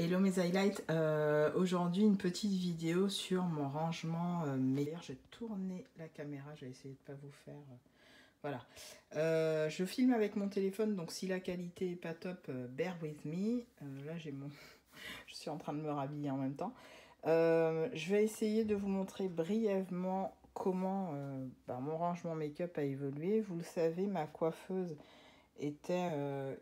Hello mes highlights, aujourd'hui une petite vidéo sur mon rangement meilleur. Je vais tourner la caméra, je vais essayer de ne pas vous faire... voilà. Je filme avec mon téléphone, donc si la qualité n'est pas top, bear with me. Là j'ai mon... je suis en train de me rhabiller en même temps. Je vais essayer de vous montrer brièvement comment mon rangement make-up a évolué. Vous le savez, ma coiffeuse était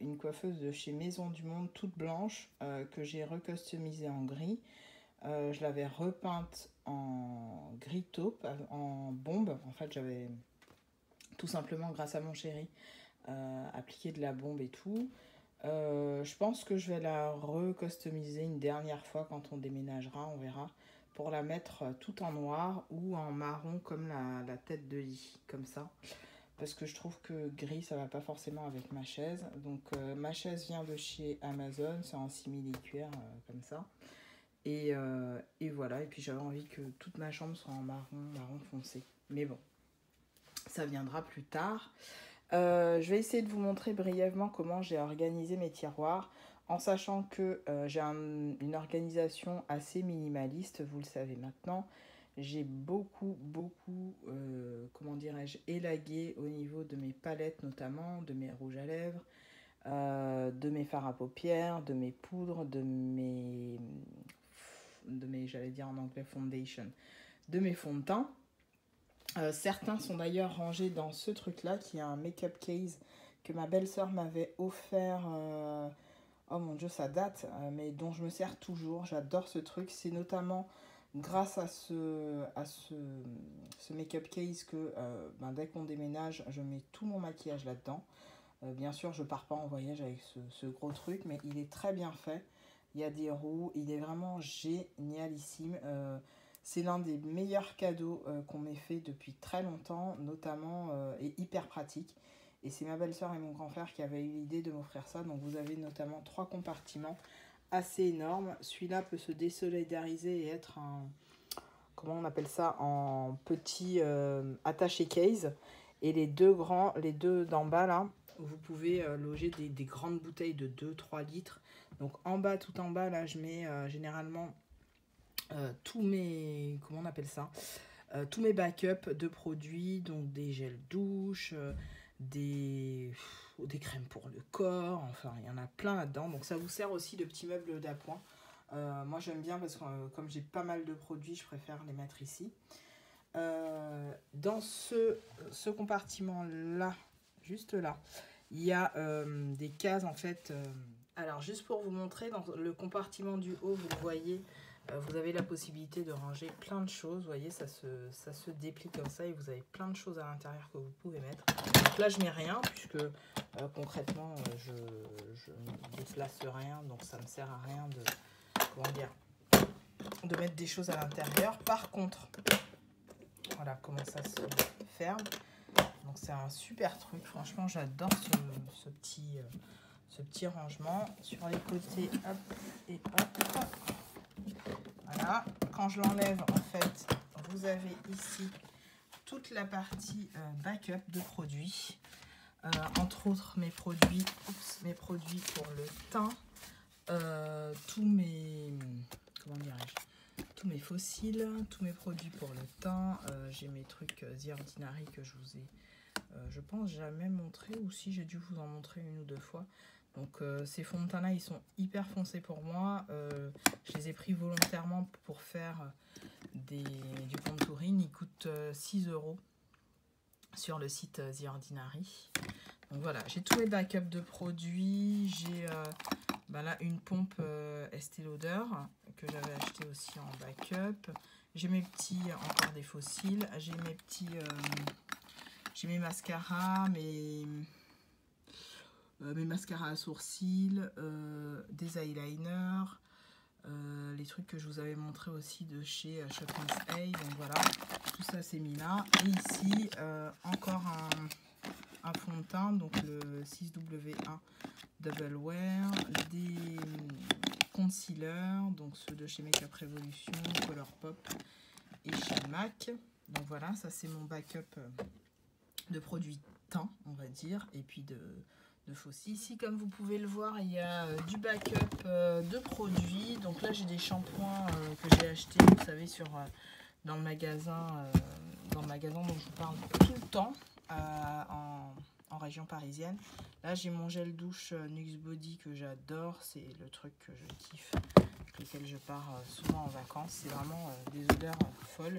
une coiffeuse de chez Maison du Monde, toute blanche, que j'ai recustomisée en gris. Je l'avais repeinte en gris taupe, en bombe. En fait, j'avais tout simplement, grâce à mon chéri, appliqué de la bombe et tout. Je pense que je vais la recustomiser une dernière fois quand on déménagera, on verra, pour la mettre tout en noir ou en marron comme la tête de lit, comme ça. Parce que je trouve que gris ça va pas forcément avec ma chaise. Donc ma chaise vient de chez Amazon, c'est en simili-cuir comme ça. Et voilà, et puis j'avais envie que toute ma chambre soit en marron foncé. Mais bon, ça viendra plus tard. Je vais essayer de vous montrer brièvement comment j'ai organisé mes tiroirs, en sachant que j'ai une organisation assez minimaliste, vous le savez maintenant. J'ai beaucoup, comment dirais-je, élagué au niveau de mes palettes notamment, de mes rouges à lèvres, de mes fards à paupières, de mes poudres, de mes j'allais dire en anglais foundation, de mes fonds de teint. Certains sont d'ailleurs rangés dans ce truc-là, qui est un make-up case que ma belle-sœur m'avait offert. Oh mon Dieu, ça date, mais dont je me sers toujours. J'adore ce truc. C'est notamment grâce à ce make-up case que dès qu'on déménage, je mets tout mon maquillage là-dedans. Bien sûr, je pars pas en voyage avec ce gros truc, mais il est très bien fait. Il y a des roues, il est vraiment génialissime. C'est l'un des meilleurs cadeaux qu'on m'ait fait depuis très longtemps, notamment, et hyper pratique. Et c'est ma belle-sœur et mon grand-frère qui avaient eu l'idée de m'offrir ça. Donc vous avez notamment 3 compartiments assez énormes. Celui-là peut se désolidariser et être un, comment on appelle ça, en petit attaché case. Et les deux d'en bas là, vous pouvez loger des grandes bouteilles de 2-3 litres. Donc en bas, tout en bas là, je mets généralement tous mes, comment on appelle ça, tous mes backups de produits, donc des gels douche, des crèmes pour le corps, enfin il y en a plein là-dedans. Donc ça vous sert aussi de petit meuble d'appoint. Moi j'aime bien parce que comme j'ai pas mal de produits, je préfère les mettre ici. Dans ce compartiment là, juste là, il y a des cases en fait. Alors juste pour vous montrer, dans le compartiment du haut, vous le voyez, vous avez la possibilité de ranger plein de choses. Vous voyez, ça se déplie comme ça et vous avez plein de choses à l'intérieur que vous pouvez mettre. Donc là, je mets rien puisque concrètement, je ne déplace rien. Donc ça ne me sert à rien de mettre des choses à l'intérieur. Par contre, voilà comment ça se ferme. Donc c'est un super truc. Franchement, j'adore ce petit rangement. Sur les côtés, hop et hop. Voilà, quand je l'enlève, en fait, vous avez ici toute la partie backup de produits. Entre autres, mes produits pour le teint, tous mes fossiles, tous mes produits pour le teint. J'ai mes trucs The Ordinary que je vous ai, je pense, jamais montré, ou si j'ai dû vous en montrer 1 ou 2 fois. Donc ces fonds de teint là, ils sont hyper foncés pour moi. Je les ai pris volontairement pour faire du contouring. Ils coûtent 6 € sur le site The Ordinary. Donc voilà, j'ai tous mes backups de produits. J'ai là une pompe Estée Lauder que j'avais acheté aussi en backup. J'ai mes petits, encore des fossiles. J'ai mes petits, j'ai mes mascaras, mes mascaras à sourcils, des eyeliners, les trucs que je vous avais montré aussi de chez Shop-Miss-A. Donc voilà, tout ça c'est mis là. Et ici, encore un fond de teint, donc le 6W1 Double Wear, des concealers, donc ceux de chez Makeup Revolution, Colourpop et chez MAC. Donc voilà, ça c'est mon backup de produits teint, on va dire, et puis de Fossil. Ici, comme vous pouvez le voir, il y a du backup de produits. Donc là, j'ai des shampoings que j'ai achetés, vous savez, dans le magasin dont je vous parle tout le temps en région parisienne. Là, j'ai mon gel douche Nux Body que j'adore. C'est le truc que je kiffe, avec lequel je pars souvent en vacances. C'est vraiment des odeurs folles.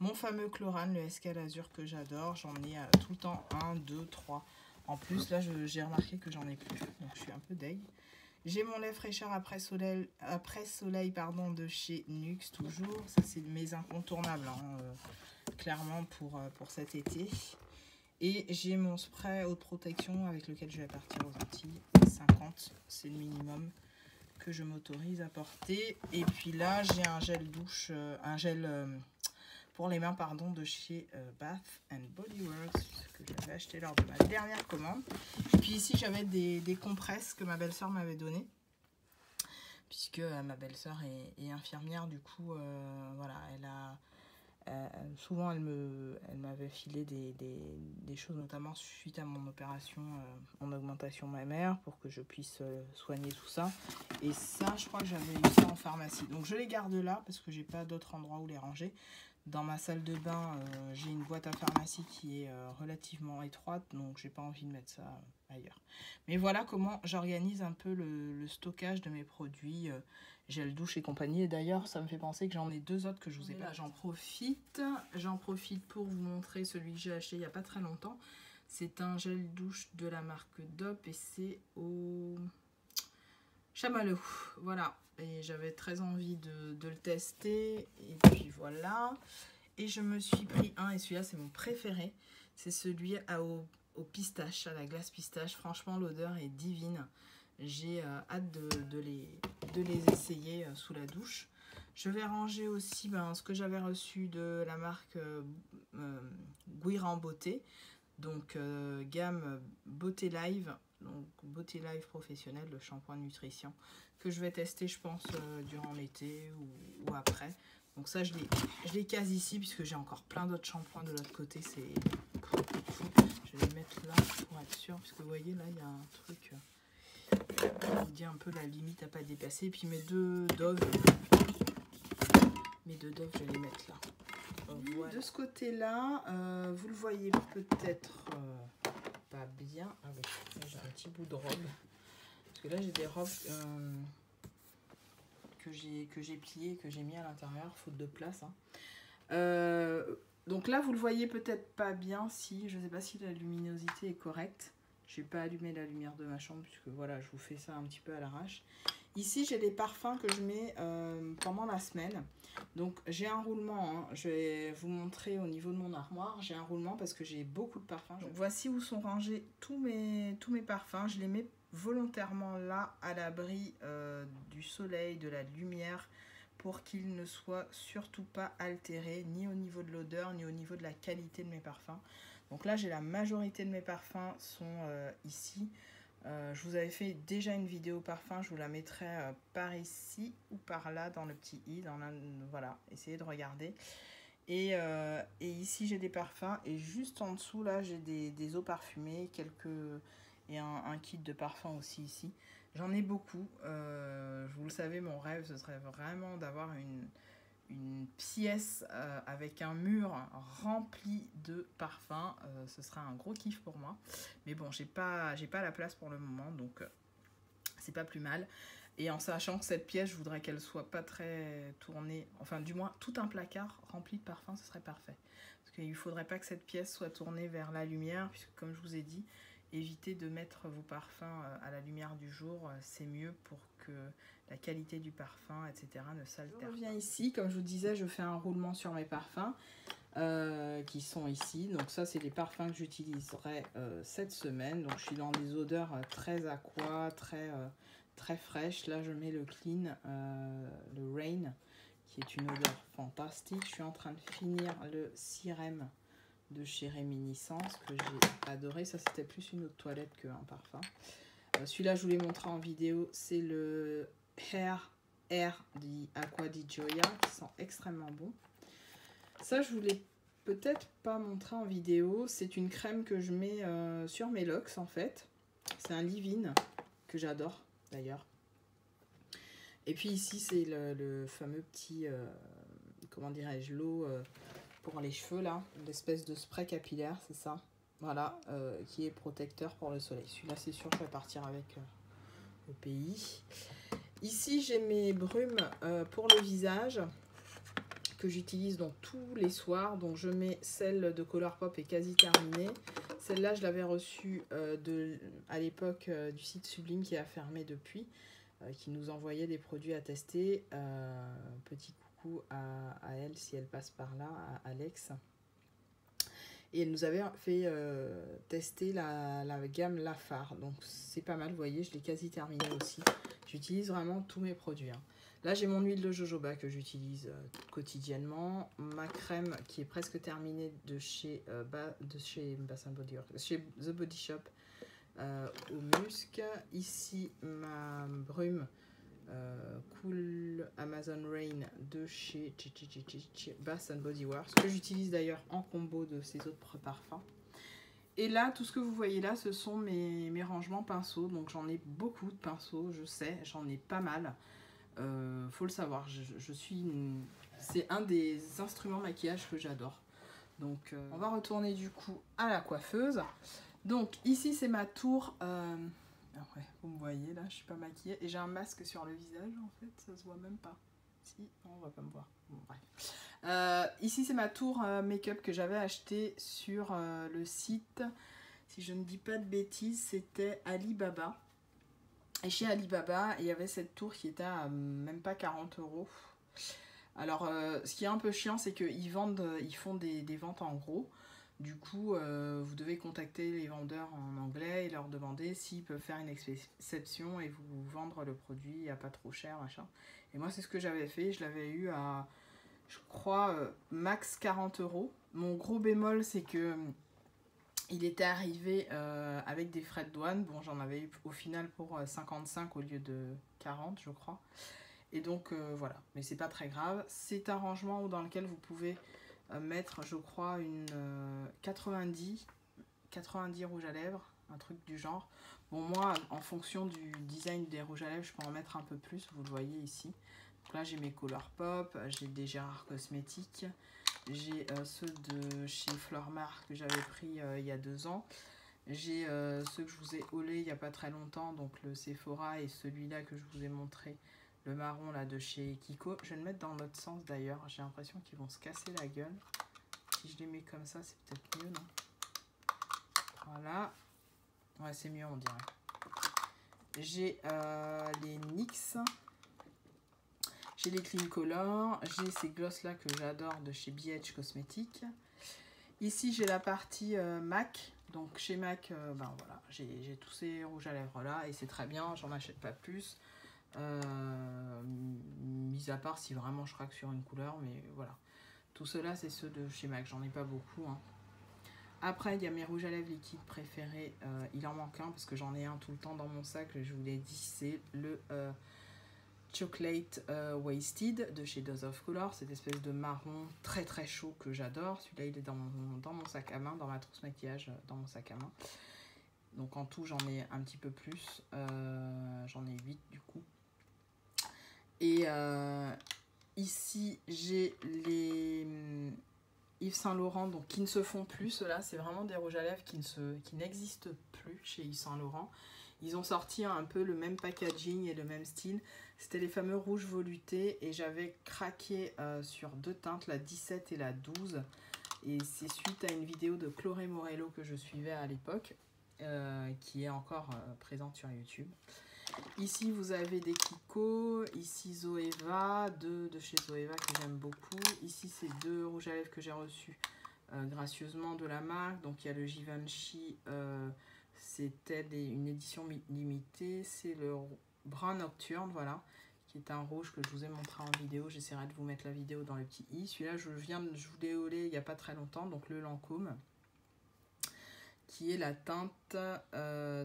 Mon fameux Chlorane, le SK Azur que j'adore. J'en ai tout le temps 1, 2, 3. En plus, là, j'ai remarqué que j'en ai plus. Donc, je suis un peu deg. J'ai mon lait fraîcheur après soleil de chez Nux, toujours. Ça, c'est mes incontournables, hein, clairement, pour cet été. Et j'ai mon spray haute protection avec lequel je vais partir aux Antilles. 50, c'est le minimum que je m'autorise à porter. Et puis là, j'ai un gel douche, pour les mains, pardon, de chez Bath and Body Works, que j'avais acheté lors de ma dernière commande. Et puis ici, j'avais des compresses que ma belle-sœur m'avait données, puisque ma belle-sœur est infirmière. Du coup, voilà, souvent elle m'avait filé des choses, notamment suite à mon opération en augmentation mammaire, pour que je puisse soigner tout ça. Et ça, je crois que j'avais eu ça en pharmacie. Donc je les garde là, parce que j'ai pas d'autre endroit où les ranger. Dans ma salle de bain, j'ai une boîte à pharmacie qui est relativement étroite, donc j'ai pas envie de mettre ça ailleurs. Mais voilà comment j'organise un peu le stockage de mes produits gel douche et compagnie. Et d'ailleurs, ça me fait penser que j'en ai 2 autres que je vous ai pas. J'en profite pour vous montrer celui que j'ai acheté il n'y a pas très longtemps. C'est un gel douche de la marque Dop et c'est au chamallow. Voilà. Et j'avais très envie de le tester. Et puis voilà. Et je me suis pris un, et celui-là c'est mon préféré. C'est celui au pistache, à la glace pistache. Franchement, l'odeur est divine. J'ai hâte de les essayer sous la douche. Je vais ranger aussi ce que j'avais reçu de la marque Guiran Beauté. Donc gamme Beauté Live. Donc Beauté Live professionnel, le shampoing de nutrition, que je vais tester, je pense, durant l'été ou après. Donc ça, je les case ici, puisque j'ai encore plein d'autres shampoings de l'autre côté. C'est fou. Je vais les mettre là pour être sûr, puisque vous voyez, là, il y a un truc qui vous dit un peu la limite à pas dépasser. Et puis mes deux Dove, je vais les mettre là. Voilà. De ce côté-là, vous le voyez peut-être pas bien. Ah oui, j'ai un petit bout de robe. Parce que là, j'ai des robes que j'ai pliées, que j'ai mis à l'intérieur, faute de place. Hein. Donc là, vous le voyez peut-être pas bien. Si, je sais pas si la luminosité est correcte. Je n'ai pas allumé la lumière de ma chambre, puisque voilà, je vous fais ça un petit peu à l'arrache. Ici, j'ai des parfums que je mets pendant la semaine. Donc, j'ai un roulement. Hein. Je vais vous montrer au niveau de mon armoire. J'ai un roulement parce que j'ai beaucoup de parfums. Donc, voici où sont rangés tous mes parfums. Je les mets volontairement là, à l'abri du soleil, de la lumière, pour qu'ils ne soient surtout pas altérés, ni au niveau de l'odeur, ni au niveau de la qualité de mes parfums. Donc là, j'ai la majorité de mes parfums sont ici. Je vous avais fait déjà une vidéo parfum, je vous la mettrai par ici ou par là dans le petit i, voilà, essayez de regarder. Et ici j'ai des parfums, et juste en dessous là j'ai des eaux parfumées, et un kit de parfum aussi ici. J'en ai beaucoup, vous le savez, mon rêve ce serait vraiment d'avoir une pièce avec un mur rempli de parfums. Ce sera un gros kiff pour moi, mais bon, j'ai pas la place pour le moment, donc c'est pas plus mal. Et en sachant que cette pièce, je voudrais qu'elle soit pas très tournée, enfin du moins tout un placard rempli de parfums, ce serait parfait, parce qu'il faudrait pas que cette pièce soit tournée vers la lumière, puisque comme je vous ai dit, évitez de mettre vos parfums à la lumière du jour, c'est mieux pour que la qualité du parfum, etc. ne s'altère pas. Je reviens ici, comme je vous disais, je fais un roulement sur mes parfums qui sont ici. Donc ça, c'est les parfums que j'utiliserai cette semaine. Donc je suis dans des odeurs très aqua, très fraîches. Là, je mets le Clean, le Rain, qui est une odeur fantastique. Je suis en train de finir le Sirem de chez Réminiscence, que j'ai adoré. Ça, c'était plus une eau de toilette qu'un parfum. Celui-là, je vous l'ai montré en vidéo, c'est le Air Aqua di Gioia, qui sent extrêmement bon. Ça, je vous l'ai peut-être pas montré en vidéo. C'est une crème que je mets sur mes locks, en fait. C'est un leave-in que j'adore d'ailleurs. Et puis ici, c'est le fameux petit, comment dirais-je, l'eau pour les cheveux là, l'espèce de spray capillaire, c'est ça. Voilà, qui est protecteur pour le soleil. Celui-là, c'est sûr, je vais partir avec au pays. Ici, j'ai mes brumes pour le visage que j'utilise donc tous les soirs. Donc, je mets celle de Colourpop est quasi terminée. Celle-là, je l'avais reçue à l'époque du site Sublime qui a fermé depuis, qui nous envoyait des produits à tester. Petit coucou à elle si elle passe par là, à Alex. Et elle nous avait fait tester la gamme Lafar. Donc c'est pas mal, vous voyez, je l'ai quasi terminé aussi. J'utilise vraiment tous mes produits. Hein. Là, j'ai mon huile de jojoba que j'utilise quotidiennement. Ma crème qui est presque terminée de chez Bath & Body Works, chez The Body Shop au musc. Ici, ma brume Cool Amazon Rain de chez Bath & Body Works, que j'utilise d'ailleurs en combo de ces autres parfums. Et là, tout ce que vous voyez là, ce sont mes rangements pinceaux. Donc j'en ai beaucoup de pinceaux, je sais, j'en ai pas mal. Faut le savoir, c'est un des instruments maquillage que j'adore. Donc on va retourner du coup à la coiffeuse. Donc ici c'est ma tour. Ouais, vous me voyez là, je suis pas maquillée. Et j'ai un masque sur le visage en fait, ça se voit même pas. Si, non, on va pas me voir. Bon, bref. Ici c'est ma tour make-up que j'avais acheté sur le site. Si je ne dis pas de bêtises, c'était Alibaba. Et chez Alibaba, il y avait cette tour qui était à même pas 40 €. Alors, ce qui est un peu chiant, c'est qu'ils font des ventes en gros. Du coup, vous devez contacter les vendeurs en anglais et leur demander s'ils peuvent faire une exception et vous vendre le produit à pas trop cher, machin. Et moi, c'est ce que j'avais fait. Je l'avais eu à, je crois, max 40 €. Mon gros bémol, c'est que il était arrivé avec des frais de douane. Bon, j'en avais eu au final pour 55 au lieu de 40, je crois. Et donc, voilà. Mais c'est pas très grave. C'est un rangement dans lequel vous pouvez mettre, je crois, une 90 rouges à lèvres, un truc du genre. Bon, moi, en fonction du design des rouges à lèvres, je peux en mettre un peu plus, vous le voyez ici. Donc là, j'ai mes Colourpop, j'ai des Gérard Cosmétiques, j'ai ceux de chez Flormar que j'avais pris il y a 2 ans. J'ai ceux que je vous ai haulés il n'y a pas très longtemps, donc le Sephora et celui-là que je vous ai montré, le marron là de chez Kiko. Je vais le mettre dans l'autre sens d'ailleurs, j'ai l'impression qu'ils vont se casser la gueule. Si je les mets comme ça, c'est peut-être mieux, non? Voilà. Ouais, c'est mieux, on dirait. J'ai les NYX. J'ai les Clean Color. J'ai ces gloss là que j'adore de chez BH Cosmetics. Ici, j'ai la partie MAC. Donc chez MAC, ben voilà, j'ai tous ces rouges à lèvres là et c'est très bien, j'en achète pas plus. Mis à part si vraiment je craque sur une couleur, mais voilà. Tout cela, c'est ceux de chez MAC, j'en ai pas beaucoup. Hein. Après, il y a mes rouges à lèvres liquides préférés. Il en manque un parce que j'en ai un tout le temps dans mon sac. Je vous l'ai dit, c'est le Chocolate Wasted de chez Dose of Color. Cette espèce de marron très très chaud que j'adore. Celui-là, il est dans mon sac à main, dans ma trousse maquillage, dans mon sac à main. Donc en tout, j'en ai un petit peu plus. J'en ai 8 du coup. Et ici, j'ai les Yves Saint Laurent, donc qui ne se font plus. Ceux-là, c'est vraiment des rouges à lèvres qui n'existent plus chez Yves Saint Laurent. Ils ont sorti un peu le même packaging et le même style. C'était les fameux rouges volutés et j'avais craqué sur 2 teintes, la 17 et la 12. Et c'est suite à une vidéo de Chloé Morello que je suivais à l'époque, qui est encore présente sur YouTube. Ici, vous avez des Kiko. Ici, Zoeva, de chez Zoeva que j'aime beaucoup. Ici, c'est 2 rouges à lèvres que j'ai reçus gracieusement de la marque. Donc, il y a le Givenchy. C'était une édition limitée. C'est le brun nocturne, voilà, qui est un rouge que je vous ai montré en vidéo. J'essaierai de vous mettre la vidéo dans le petit i. Celui-là, je vous l'ai haulé il n'y a pas très longtemps. Donc, le Lancôme, qui est la teinte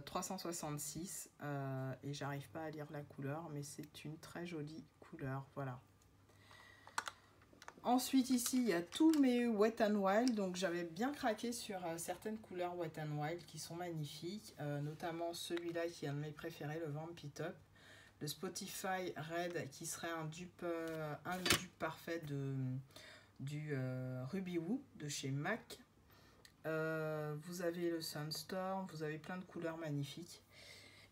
366 et j'arrive pas à lire la couleur, mais c'est une très jolie couleur, voilà. Ensuite, ici, il y a tous mes Wet n Wild. Donc, j'avais bien craqué sur certaines couleurs Wet n Wild qui sont magnifiques. Notamment celui-là qui est un de mes préférés, le Vampy Top. Le Spotify Red qui serait un dupe parfait du Ruby Woo de chez MAC. Vous avez le Sunstorm, vous avez plein de couleurs magnifiques.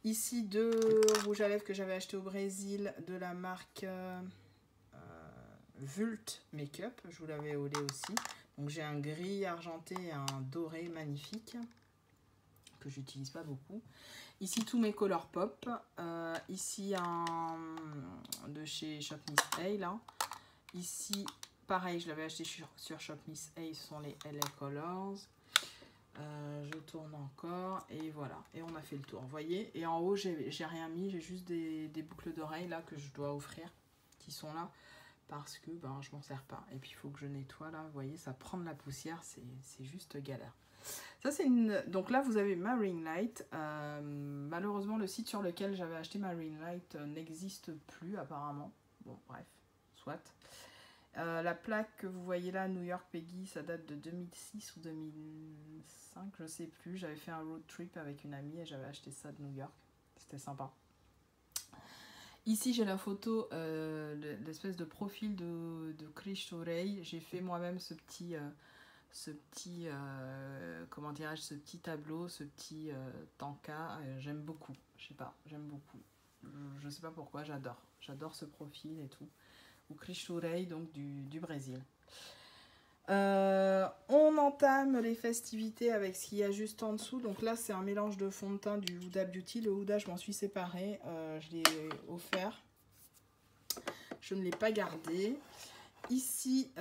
Ici, deux rouges à lèvres que j'avais acheté au Brésil de la marque Vult Makeup. Je vous l'avais haulé aussi. Donc j'ai un gris argenté et un doré magnifique que j'utilise pas beaucoup. Ici, tous mes Color Pop. Ici, un de chez Shop Miss A, là. Ici, pareil, je l'avais acheté sur Shop Miss A, ce sont les LA Colors. Je tourne encore et voilà, et on a fait le tour, vous voyez. Et en haut j'ai rien mis, j'ai juste des boucles d'oreilles là que je dois offrir, qui sont là parce que ben, je m'en sers pas. Et puis il faut que je nettoie là, vous voyez, ça prend de la poussière, c'est juste galère. Ça c'est une... Donc là vous avez ma ring light. Malheureusement le site sur lequel j'avais acheté ma ring light n'existe plus apparemment. Bon bref, soit. La plaque que vous voyez là, New York Peggy, ça date de 2006 ou 2005, je sais plus. J'avais fait un road trip avec une amie et j'avais acheté ça de New York. C'était sympa. Ici, j'ai la photo, l'espèce de profil de Cristo Rey. J'ai fait moi-même ce petit comment dirais-je, ce petit tableau, ce petit tanka. J'aime beaucoup, je sais pas, j'aime beaucoup. Je sais pas pourquoi, j'adore ce profil et tout. Ou Cristo Rey, donc du Brésil. On entame les festivités avec ce qu'il y a juste en dessous. Donc là, c'est un mélange de fond de teint du Huda Beauty. Le Huda, je m'en suis séparée. Je l'ai offert. Je ne l'ai pas gardé. Ici,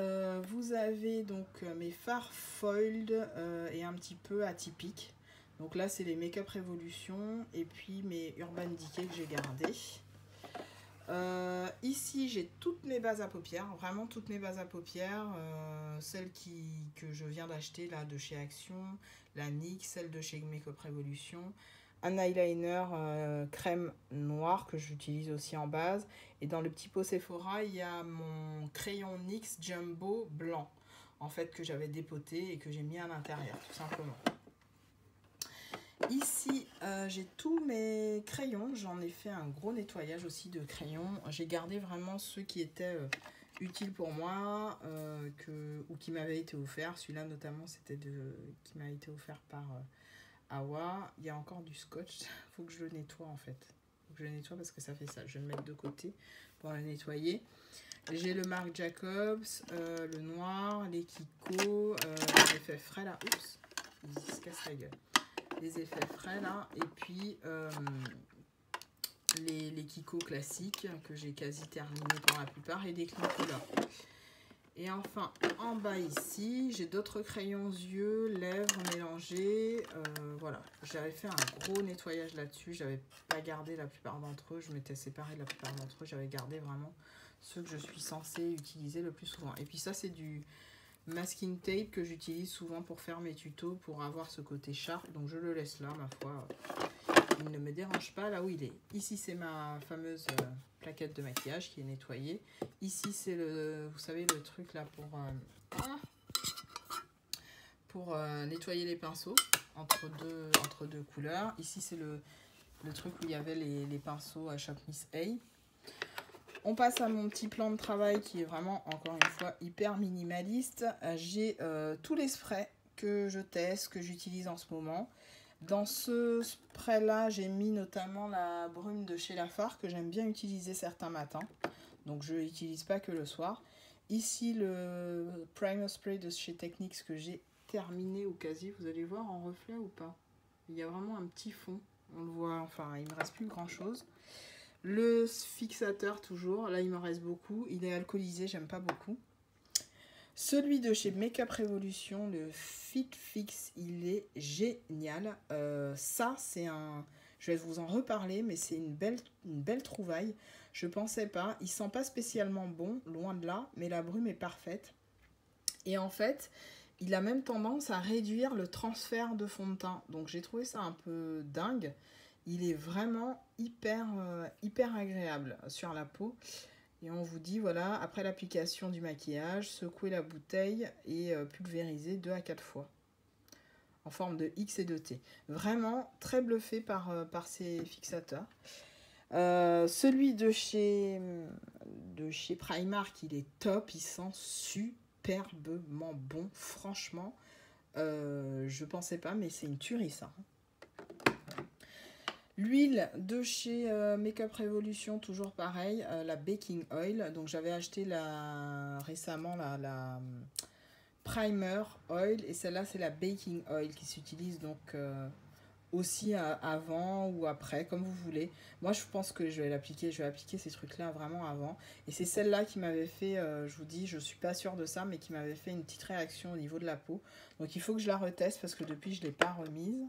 vous avez donc mes fards foiled et un petit peu atypiques. Donc là, c'est les Make-up Revolution et puis mes Urban Decay que j'ai gardés. Ici j'ai toutes mes bases à paupières, vraiment toutes mes bases à paupières, celles que je viens d'acheter là de chez Action, la NYX, celle de chez Make-up Revolution, un eyeliner crème noire que j'utilise aussi en base, et dans le petit pot Sephora il y a mon crayon NYX Jumbo blanc en fait que j'avais dépoté et que j'ai mis à l'intérieur tout simplement. Ici, j'ai tous mes crayons. J'en ai fait un gros nettoyage aussi de crayons. J'ai gardé vraiment ceux qui étaient utiles pour moi ou qui m'avaient été offerts. Celui-là, notamment, c'était qui m'a été offert par Awa. Il y a encore du scotch. Il faut que je le nettoie, en fait. Il faut que je le nettoie parce que ça fait ça. Je vais le mettre de côté pour le nettoyer. J'ai le Marc Jacobs, le noir, les Kiko, les effets frais, là. Oups, il se casse la gueule. Les effets frais là, et puis les Kiko classiques que j'ai quasi terminé pour la plupart, et des clean color. Et enfin en bas ici j'ai d'autres crayons yeux, lèvres mélangés, voilà, j'avais fait un gros nettoyage là-dessus, j'avais pas gardé la plupart d'entre eux, je m'étais séparée de la plupart d'entre eux, j'avais gardé vraiment ceux que je suis censée utiliser le plus souvent. Et puis ça c'est du masking tape que j'utilise souvent pour faire mes tutos, pour avoir ce côté sharp, donc je le laisse là, ma foi, il ne me dérange pas là où il est. Ici c'est ma fameuse plaquette de maquillage qui est nettoyée. Ici c'est vous savez le truc là pour nettoyer les pinceaux entre deux couleurs. Ici c'est le truc où il y avait les pinceaux à Shop Miss A. On passe à mon petit plan de travail qui est vraiment, encore une fois, hyper minimaliste. J'ai tous les sprays que je teste, que j'utilise en ce moment. Dans ce spray-là, j'ai mis notamment la brume de chez Lafarge que j'aime bien utiliser certains matins. Donc, je ne l'utilise pas que le soir. Ici, le primer spray de chez Technics que j'ai terminé au quasi. Vous allez voir en reflet ou pas? Il y a vraiment un petit fond. On le voit, enfin, il ne me reste plus grand-chose. Le fixateur toujours, là il me reste beaucoup, il est alcoolisé, j'aime pas beaucoup. Celui de chez Make-up Revolution, le Fit Fix, il est génial. Ça c'est un, je vais vous en reparler, mais c'est une belle trouvaille. Je pensais pas, il sent pas spécialement bon, loin de là, mais la brume est parfaite. Et en fait, il a même tendance à réduire le transfert de fond de teint. Donc j'ai trouvé ça un peu dingue. Il est vraiment hyper agréable sur la peau. Et on vous dit, voilà, après l'application du maquillage, secouez la bouteille et pulvérisez 2 à 4 fois. En forme de X et de T. Vraiment très bluffé par ces fixateurs. Celui de chez Primark, il est top. Il sent superbement bon. Franchement, je pensais pas, mais c'est une tuerie ça. L'huile de chez Makeup Revolution, toujours pareil, la Baking Oil. Donc j'avais acheté récemment la Primer Oil et celle-là c'est la Baking Oil qui s'utilise donc aussi avant ou après, comme vous voulez. Moi je pense que je vais appliquer ces trucs-là vraiment avant. Et c'est celle-là qui m'avait fait, je vous dis, je suis pas sûre de ça, mais qui m'avait fait une petite réaction au niveau de la peau. Donc il faut que je la reteste parce que depuis je ne l'ai pas remise.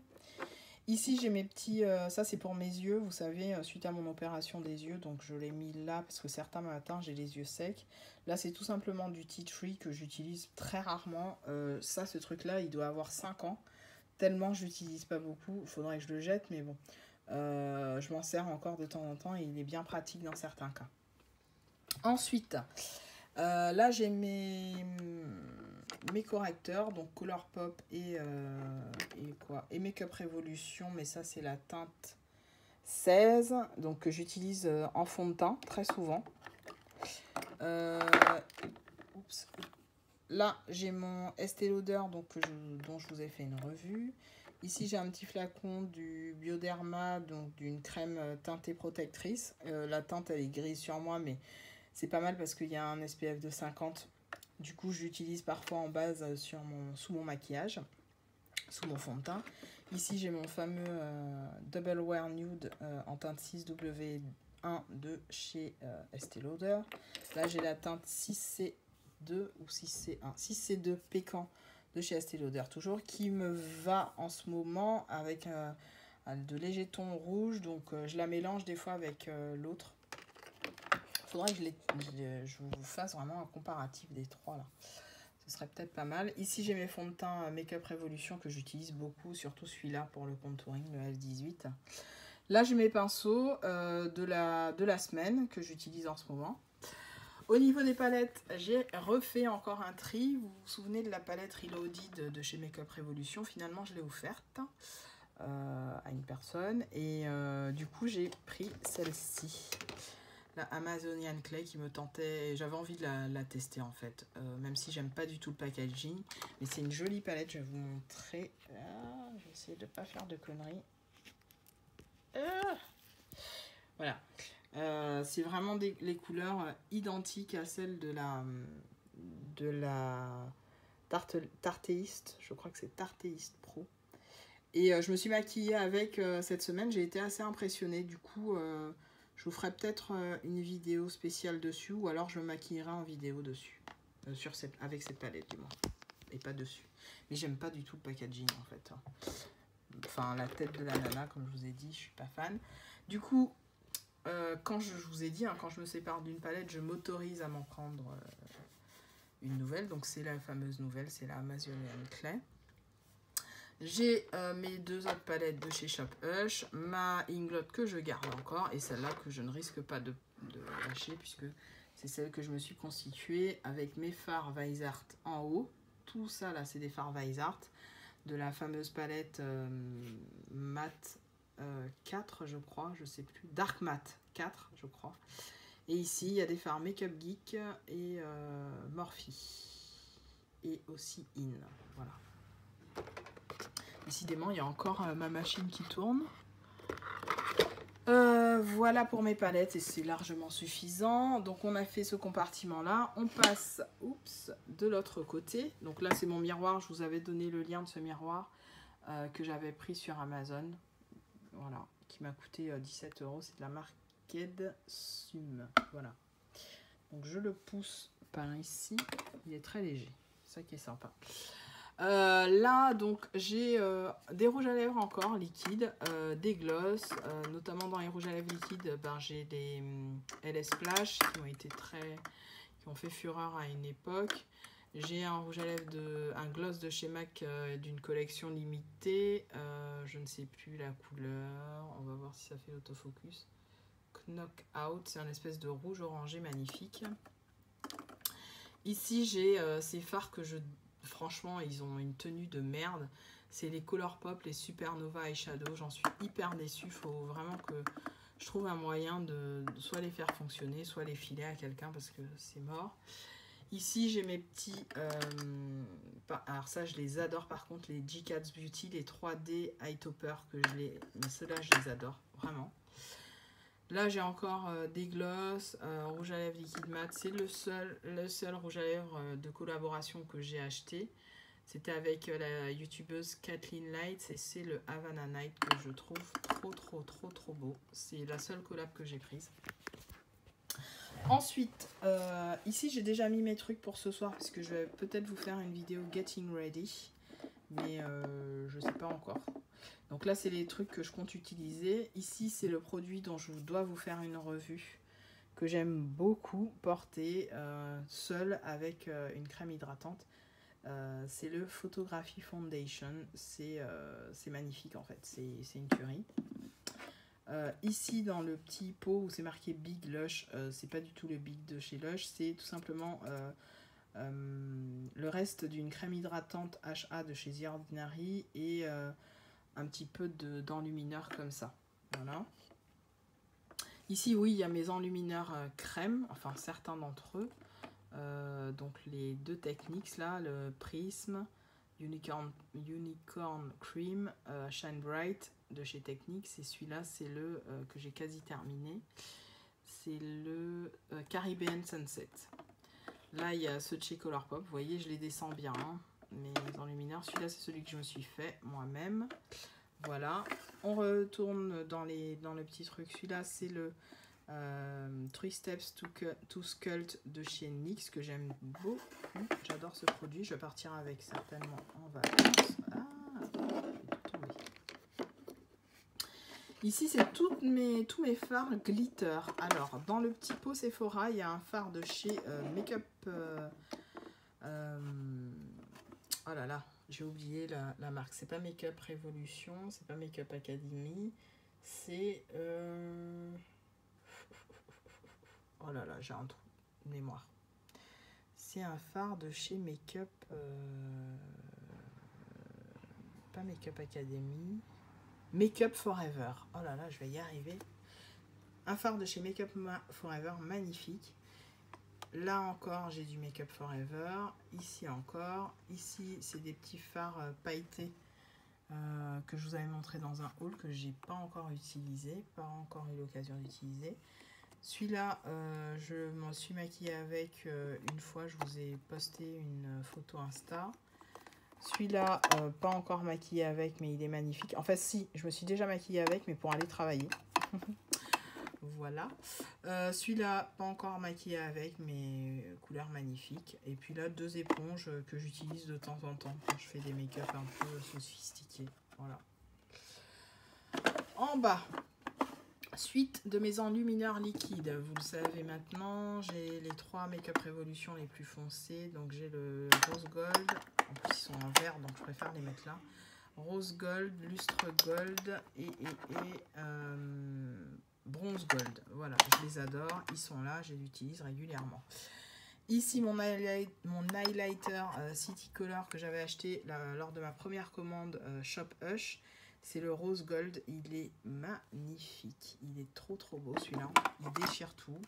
Ici, j'ai mes petits... ça, c'est pour mes yeux, vous savez, suite à mon opération des yeux. Donc, je l'ai mis là parce que certains matins, j'ai les yeux secs. Là, c'est tout simplement du tea tree que j'utilise très rarement. Ça, ce truc-là, il doit avoir 5 ans. Tellement, je l'utilise pas beaucoup. Il faudrait que je le jette, mais bon. Je m'en sers encore de temps en temps et il est bien pratique dans certains cas. Ensuite, là, j'ai mes correcteurs, donc Colourpop et Makeup Revolution, mais ça c'est la teinte 16, donc que j'utilise en fond de teint très souvent. Là j'ai mon Estée Lauder dont je vous ai fait une revue. Ici j'ai un petit flacon du Bioderma, donc d'une crème teintée protectrice. La teinte elle est grise sur moi, mais c'est pas mal parce qu'il y a un SPF de 50. Du coup, j'utilise parfois en base sous mon maquillage, sous mon fond de teint. Ici, j'ai mon fameux Double Wear Nude en teinte 6W1 de chez Estée Lauder. Là, j'ai la teinte 6C2 ou 6C1, 6C2 Pécan de chez Estée Lauder, toujours, qui me va en ce moment avec de légers tons rouges. Donc, je la mélange des fois avec l'autre. Faudrait que je vous fasse vraiment un comparatif des trois là. Ce serait peut-être pas mal. Ici j'ai mes fonds de teint Makeup Revolution que j'utilise beaucoup, surtout celui-là pour le contouring, le F18. Là j'ai mes pinceaux de la semaine que j'utilise en ce moment. Au niveau des palettes, j'ai refait encore un tri. Vous vous souvenez de la palette Reloaded de chez Makeup Revolution? Finalement je l'ai offerte à une personne et du coup j'ai pris celle-ci. La Amazonian Clay qui me tentait, j'avais envie de la tester en fait, même si j'aime pas du tout le packaging, mais c'est une jolie palette, je vais vous montrer. Je vais essayer de pas faire de conneries. Voilà, c'est vraiment les couleurs identiques à celles de la Tarteist, je crois que c'est Tarteist Pro. Et je me suis maquillée avec cette semaine, j'ai été assez impressionnée, du coup... je vous ferai peut-être une vidéo spéciale dessus ou alors je me maquillerai en vidéo dessus. Avec cette palette du moins. Et pas dessus. Mais j'aime pas du tout le packaging en fait. Enfin la tête de la nana comme je vous ai dit, je suis pas fan. Du coup, quand je vous ai dit, hein, quand je me sépare d'une palette, je m'autorise à m'en prendre une nouvelle. Donc c'est la fameuse nouvelle, c'est la Amazonian Clay. J'ai mes deux autres palettes de chez Shop Hush, ma Inglot que je garde encore et celle-là que je ne risque pas de lâcher puisque c'est celle que je me suis constituée avec mes fards Weissart en haut. Tout ça là c'est des fards Weissart de la fameuse palette Matte 4 je crois, je sais plus, Dark Matte 4 je crois. Et ici il y a des fards Makeup Geek et Morphe et aussi In, voilà. Décidément, il y a encore ma machine qui tourne. Voilà pour mes palettes et c'est largement suffisant. Donc on a fait ce compartiment-là. On passe de l'autre côté. Donc là, c'est mon miroir. Je vous avais donné le lien de ce miroir que j'avais pris sur Amazon. Voilà, qui m'a coûté 17 €. C'est de la marque Kedsum. Voilà. Donc je le pousse par ici. Il est très léger. C'est ça qui est sympa. Là donc j'ai des rouges à lèvres encore liquides, des glosses, notamment dans les rouges à lèvres liquides, j'ai des LS Splash qui ont fait fureur à une époque. J'ai un rouge à lèvres un gloss de chez MAC d'une collection limitée, je ne sais plus la couleur, on va voir si ça fait l'autofocus. Knockout. C'est un espèce de rouge orangé magnifique. Ici, j'ai ces fards que franchement, ils ont une tenue de merde. C'est les Colourpop, les Supernova Eyeshadow. J'en suis hyper déçue. Il faut vraiment que je trouve un moyen de soit les faire fonctionner, soit les filer à quelqu'un parce que c'est mort. Ici, j'ai mes petits... alors ça, je les adore par contre, les G-Cats Beauty, les 3D Eye Topper, mais ceux-là, je les adore, vraiment. Là, j'ai encore des gloss, rouge à lèvres liquide mat. C'est le seul rouge à lèvres de collaboration que j'ai acheté. C'était avec la youtubeuse Kathleen Lights et c'est le Havana Night que je trouve trop beau. C'est la seule collab que j'ai prise. Ensuite, ici j'ai déjà mis mes trucs pour ce soir parce que je vais peut-être vous faire une vidéo getting ready, mais je sais pas encore. Donc là c'est les trucs que je compte utiliser. Ici c'est le produit dont je dois vous faire une revue que j'aime beaucoup porter seul avec une crème hydratante. C'est le Photography Foundation. C'est magnifique en fait, c'est une tuerie. Ici dans le petit pot où c'est marqué Big Lush, c'est pas du tout le Big de chez Lush, c'est tout simplement le reste d'une crème hydratante HA de chez The Ordinary et un petit peu d'enlumineur comme ça. Voilà. Ici oui il y a mes enlumineurs crème, enfin certains d'entre eux. Donc les deux techniques là, le Prism Unicorn Cream Shine Bright de chez Techniques, et celui-là c'est le que j'ai quasi terminé, c'est le Caribbean Sunset. Là il y a ceux de chez Colourpop, vous voyez je les descends bien, hein, mes enlumineurs. Celui-là c'est celui que je me suis fait moi-même. Voilà, on retourne dans le petit truc. Celui-là c'est le 3 Steps to Sculpt de chez NYX que j'aime beaucoup. J'adore ce produit. Je vais partir avec certainement en vacances. Ici, c'est tous mes fards glitter. Alors, dans le petit pot Sephora, il y a un fard de chez Makeup. Oh là là, j'ai oublié la marque. C'est pas Makeup Revolution, c'est pas Makeup Academy. C'est... Oh là là, j'ai un trou de mémoire. C'est un fard de chez Makeup... pas Makeup Academy. Makeup Forever. Oh là là, je vais y arriver. Un fard de chez Makeup Forever, magnifique. Là encore, j'ai du Makeup Forever. Ici encore. Ici, c'est des petits fards pailletés que je vous avais montré dans un haul que j'ai pas encore utilisé, pas encore eu l'occasion d'utiliser. Celui-là, je m'en suis maquillée avec une fois, je vous ai posté une photo Insta. Celui-là, pas encore maquillée avec, mais il est magnifique. En fait, si, je me suis déjà maquillée avec, mais pour aller travailler. Voilà. Celui-là, pas encore maquillée avec, mais couleur magnifique. Et puis là, deux éponges que j'utilise de temps en temps quand je fais des make-up un peu sophistiqués. Voilà. En bas, suite de mes enlumineurs liquides. Vous le savez maintenant, j'ai les 3 Makeup Revolution les plus foncés. Donc j'ai le Rose Gold. En plus, ils sont en vert, donc je préfère les mettre là. Rose Gold, Lustre Gold et Bronze Gold. Voilà, je les adore. Ils sont là, je les utilise régulièrement. Ici, mon highlighter City Color que j'avais acheté lors de ma première commande Shop Hush. C'est le Rose Gold. Il est magnifique. Il est trop beau celui-là. Il déchire tout.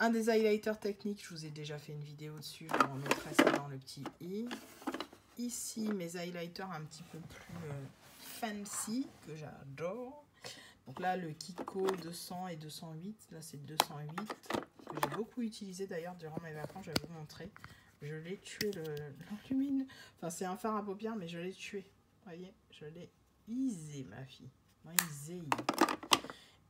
Un des highlighters techniques, je vous ai déjà fait une vidéo dessus. Je vous remettrai ça dans le petit i. Ici, mes highlighters un petit peu plus fancy que j'adore. Donc là, le Kiko 200 et 208. Là, c'est 208 que j'ai beaucoup utilisé d'ailleurs durant mes vacances. Je vais vous montrer. Je l'ai tué l'enlumine. Enfin, c'est un fard à paupières, mais je l'ai tué. Vous voyez, je l'ai isé, ma fille. Isé.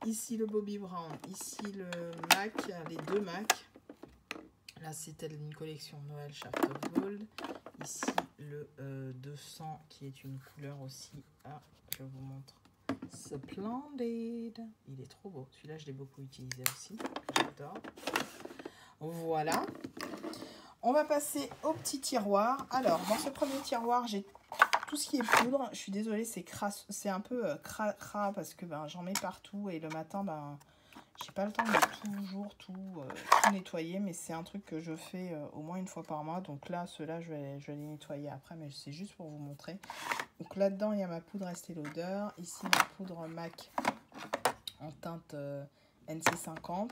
Ici, le Bobbi Brown. Ici, le MAC. Les deux MAC. Là, c'était une collection Noël Shaft of Gold. Ici, le 200 qui est une couleur aussi. Ah, je vous montre. Splendid. Il est trop beau. Celui-là, je l'ai beaucoup utilisé aussi. J'adore. Voilà. On va passer au petit tiroir. Alors, dans ce premier tiroir, j'ai tout ce qui est poudre. Je suis désolée, c'est un peu crade parce que j'en mets partout et le matin, J'ai pas le temps de toujours tout nettoyer, mais c'est un truc que je fais au moins une fois par mois. Donc là, ceux-là, je vais les nettoyer après, mais c'est juste pour vous montrer. Donc là-dedans, il y a ma poudre Estée Lauder. Ici, ma poudre MAC en teinte NC50.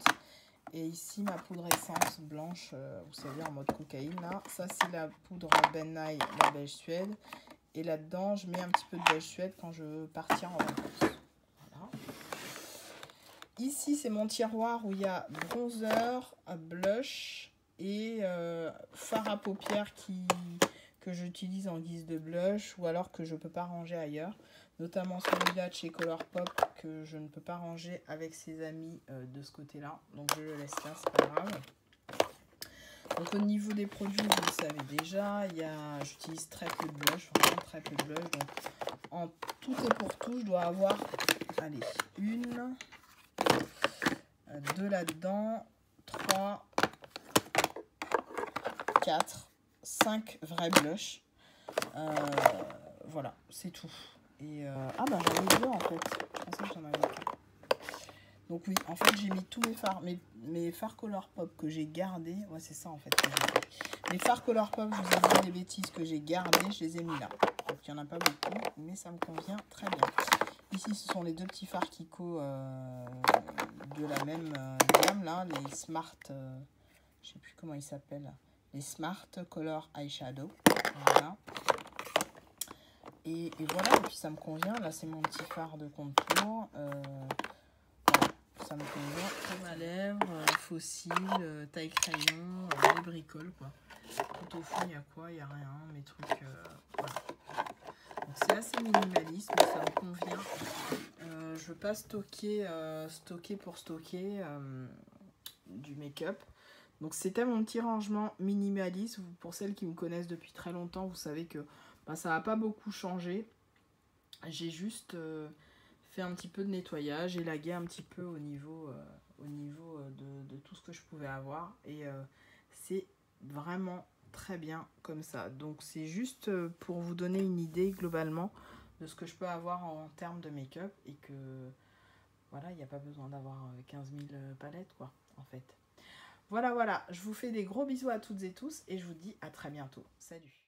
Et ici, ma poudre essence blanche, vous savez, en mode cocaïne. Là, ça, c'est la poudre Ben Nye, la beige suède. Et là-dedans, je mets un petit peu de beige suède quand je veux partir en vacances. Voilà. Ici, c'est mon tiroir où il y a bronzer, blush et fard à paupières que j'utilise en guise de blush ou alors que je ne peux pas ranger ailleurs. Notamment celui-là de chez Colourpop que je ne peux pas ranger avec ses amis de ce côté-là. Donc je le laisse là, c'est pas grave. Donc au niveau des produits, vous le savez déjà, j'utilise très peu de blush, vraiment très peu de blush. Donc en tout et pour tout, je dois avoir, allez, 1, 2 là-dedans, 3, 4, 5 vrais blushs. Voilà, c'est tout. Et ah bah j'en ai 2 en fait. Je pensais que j'en avais 4. Donc oui, en fait j'ai mis tous mes fards, mes fards Colourpop que j'ai gardés. Ouais, c'est ça en fait que j'ai fait. Les fards Colourpop, je vous ai dit des bêtises que j'ai gardés, je les ai mis là. Donc il n'y en a pas beaucoup, mais ça me convient très bien. Ici ce sont les 2 petits fards Kiko de la même gamme là, les Smart, je sais plus comment ils s'appellent, les Smart Color Eyeshadow. Voilà. Et voilà, et puis ça me convient. Là, c'est mon petit fard de contour. Voilà, ça me convient. Crème à lèvres, fossile, taille crayon, les bricoles, quoi. Tout au fond, il y a quoi? Il n'y a rien. Mes trucs, voilà. Donc, c'est assez minimaliste, mais ça me convient. Je veux pas stocker pour stocker du make-up. Donc, c'était mon petit rangement minimaliste. Pour celles qui me connaissent depuis très longtemps, vous savez que ça n'a pas beaucoup changé. J'ai juste fait un petit peu de nettoyage, élagué un petit peu au niveau de tout ce que je pouvais avoir. Et c'est vraiment très bien comme ça. Donc c'est juste pour vous donner une idée globalement de ce que je peux avoir en termes de make-up. Et que voilà, il n'y a pas besoin d'avoir 15 000 palettes quoi, en fait. Voilà, je vous fais des gros bisous à toutes et tous et je vous dis à très bientôt. Salut!